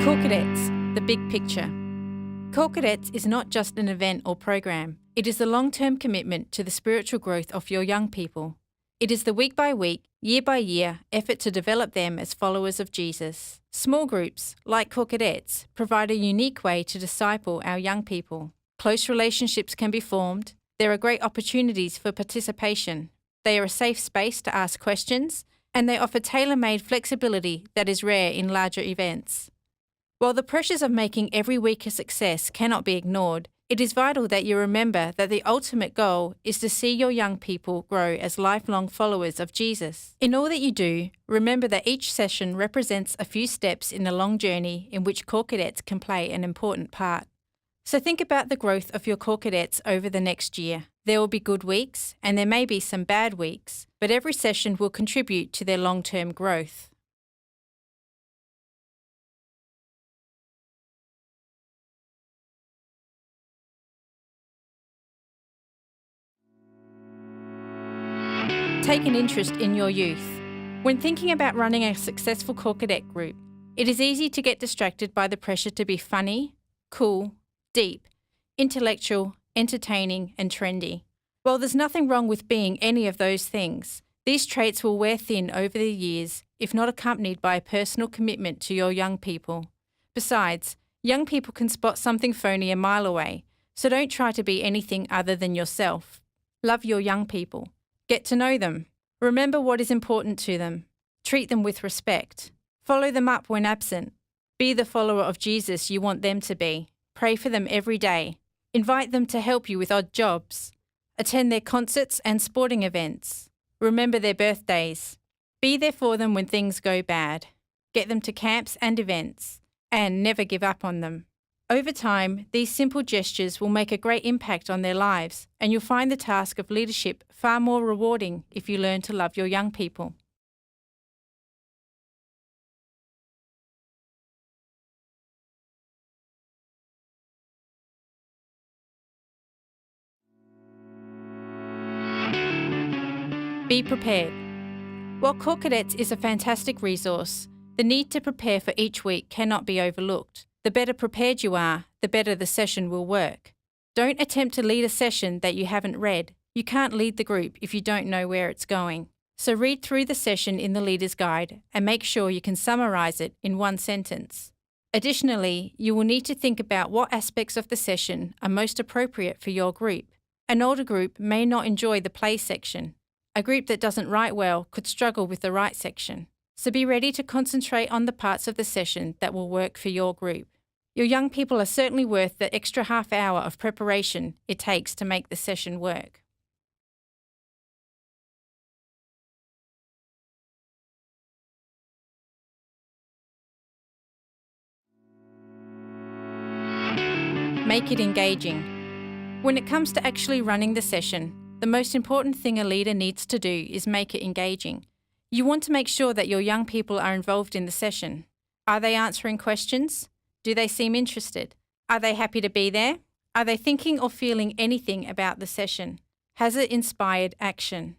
Corps Cadets, the big picture. Corps Cadets is not just an event or program. It is the long-term commitment to the spiritual growth of your young people. It is the week-by-week, year-by-year effort to develop them as followers of Jesus. Small groups, like Corps Cadets, provide a unique way to disciple our young people. Close relationships can be formed. There are great opportunities for participation. They are a safe space to ask questions, and they offer tailor-made flexibility that is rare in larger events. While the pressures of making every week a success cannot be ignored, it is vital that you remember that the ultimate goal is to see your young people grow as lifelong followers of Jesus. In all that you do, remember that each session represents a few steps in a long journey in which Corps Cadets can play an important part. So think about the growth of your Corps Cadets over the next year. There will be good weeks, and there may be some bad weeks, but every session will contribute to their long-term growth. Take an interest in your youth. When thinking about running a successful Corps Cadet group, it is easy to get distracted by the pressure to be funny, cool, deep, intellectual, entertaining, and trendy. While there's nothing wrong with being any of those things, these traits will wear thin over the years if not accompanied by a personal commitment to your young people. Besides, young people can spot something phony a mile away, so don't try to be anything other than yourself. Love your young people. Get to know them. Remember what is important to them. Treat them with respect. Follow them up when absent. Be the follower of Jesus you want them to be. Pray for them every day. Invite them to help you with odd jobs. Attend their concerts and sporting events. Remember their birthdays. Be there for them when things go bad. Get them to camps and events. And never give up on them. Over time, these simple gestures will make a great impact on their lives, and you'll find the task of leadership far more rewarding if you learn to love your young people. Be prepared. While Corps Cadets is a fantastic resource, the need to prepare for each week cannot be overlooked. The better prepared you are, the better the session will work. Don't attempt to lead a session that you haven't read. You can't lead the group if you don't know where it's going. So read through the session in the Leader's Guide and make sure you can summarize it in one sentence. Additionally, you will need to think about what aspects of the session are most appropriate for your group. An older group may not enjoy the play section. A group that doesn't write well could struggle with the write section. So be ready to concentrate on the parts of the session that will work for your group. Your young people are certainly worth the extra half hour of preparation it takes to make the session work. Make it engaging. When it comes to actually running the session, the most important thing a leader needs to do is make it engaging. You want to make sure that your young people are involved in the session. Are they answering questions? Do they seem interested? Are they happy to be there? Are they thinking or feeling anything about the session? Has it inspired action?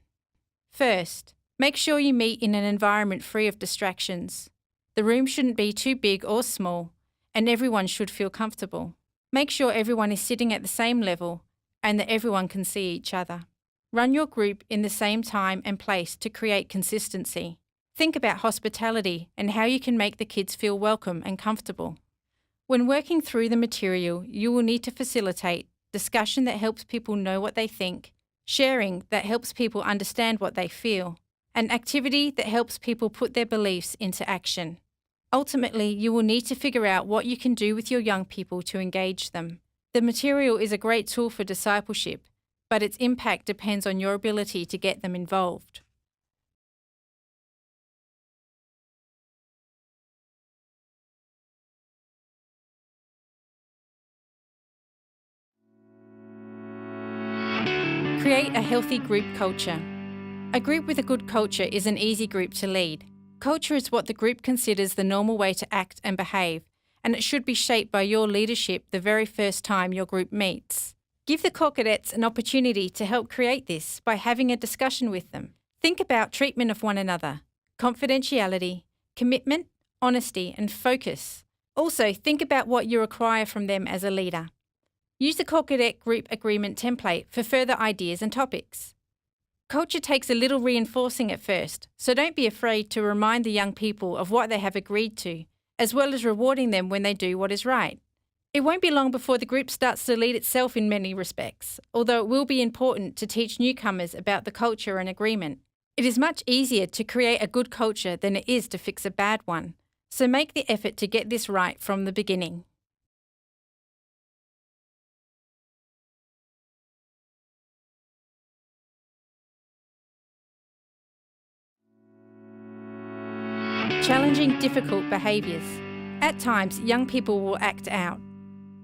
First, make sure you meet in an environment free of distractions. The room shouldn't be too big or small, and everyone should feel comfortable. Make sure everyone is sitting at the same level and that everyone can see each other. Run your group in the same time and place to create consistency. Think about hospitality and how you can make the kids feel welcome and comfortable. When working through the material, you will need to facilitate discussion that helps people know what they think, sharing that helps people understand what they feel, and activity that helps people put their beliefs into action. Ultimately, you will need to figure out what you can do with your young people to engage them. The material is a great tool for discipleship, but its impact depends on your ability to get them involved. Create a healthy group culture. A group with a good culture is an easy group to lead. Culture is what the group considers the normal way to act and behave, and it should be shaped by your leadership the very first time your group meets. Give the Corps Cadets an opportunity to help create this by having a discussion with them. Think about treatment of one another, confidentiality, commitment, honesty, and focus. Also, think about what you require from them as a leader. Use the Corps Cadet Group Agreement template for further ideas and topics. Culture takes a little reinforcing at first, so don't be afraid to remind the young people of what they have agreed to, as well as rewarding them when they do what is right. It won't be long before the group starts to lead itself in many respects, although it will be important to teach newcomers about the culture and agreement. It is much easier to create a good culture than it is to fix a bad one, so make the effort to get this right from the beginning. Challenging difficult behaviours. At times, young people will act out.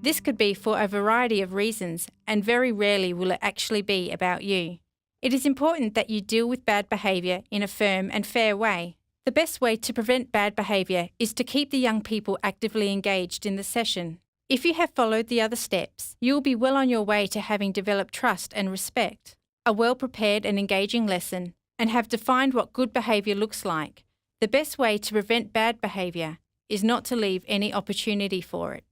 This could be for a variety of reasons, and very rarely will it actually be about you. It is important that you deal with bad behaviour in a firm and fair way. The best way to prevent bad behaviour is to keep the young people actively engaged in the session. If you have followed the other steps, you will be well on your way to having developed trust and respect, a well-prepared and engaging lesson, and have defined what good behaviour looks like. The best way to prevent bad behaviour is not to leave any opportunity for it.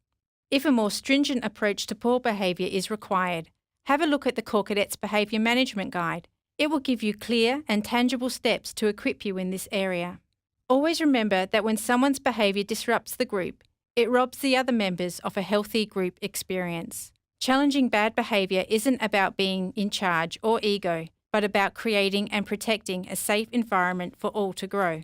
If a more stringent approach to poor behaviour is required, have a look at the Corps Cadets Behaviour Management Guide. It will give you clear and tangible steps to equip you in this area. Always remember that when someone's behaviour disrupts the group, it robs the other members of a healthy group experience. Challenging bad behaviour isn't about being in charge or ego, but about creating and protecting a safe environment for all to grow.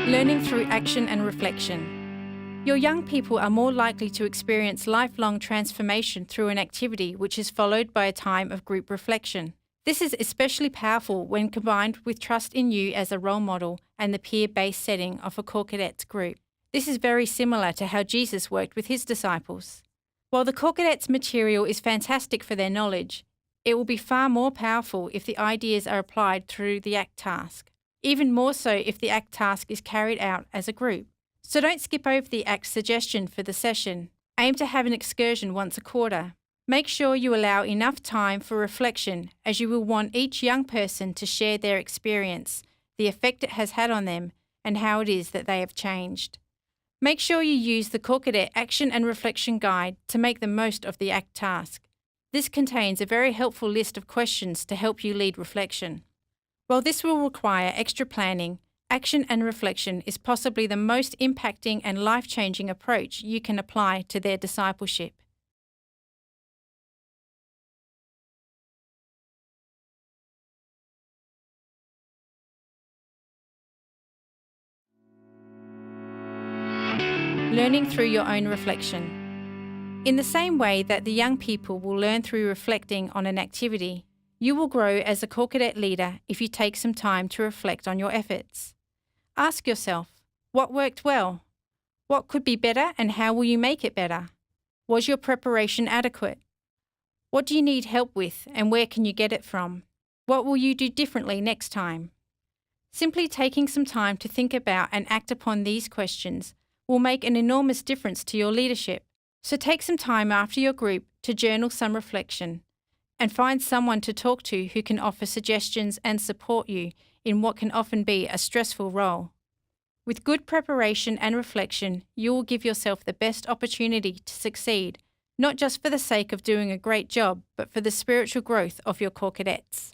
Learning through action and reflection. Your young people are more likely to experience lifelong transformation through an activity which is followed by a time of group reflection. This is especially powerful when combined with trust in you as a role model and the peer-based setting of a Corps Cadets group. This is very similar to how Jesus worked with his disciples. While the Corps Cadets material is fantastic for their knowledge, it will be far more powerful if the ideas are applied through the ACT task. Even more so if the ACT task is carried out as a group. So don't skip over the ACT suggestion for the session. Aim to have an excursion once a quarter. Make sure you allow enough time for reflection, as you will want each young person to share their experience, the effect it has had on them, and how it is that they have changed. Make sure you use the Corps Cadet Action and Reflection Guide to make the most of the ACT task. This contains a very helpful list of questions to help you lead reflection. While this will require extra planning, action and reflection is possibly the most impacting and life-changing approach you can apply to their discipleship. Learning through your own reflection. In the same way that the young people will learn through reflecting on an activity, you will grow as a Corps Cadet leader if you take some time to reflect on your efforts. Ask yourself, what worked well? What could be better and how will you make it better? Was your preparation adequate? What do you need help with and where can you get it from? What will you do differently next time? Simply taking some time to think about and act upon these questions will make an enormous difference to your leadership. So take some time after your group to journal some reflection and find someone to talk to who can offer suggestions and support you in what can often be a stressful role. With good preparation and reflection, you will give yourself the best opportunity to succeed, not just for the sake of doing a great job, but for the spiritual growth of your Corps Cadets.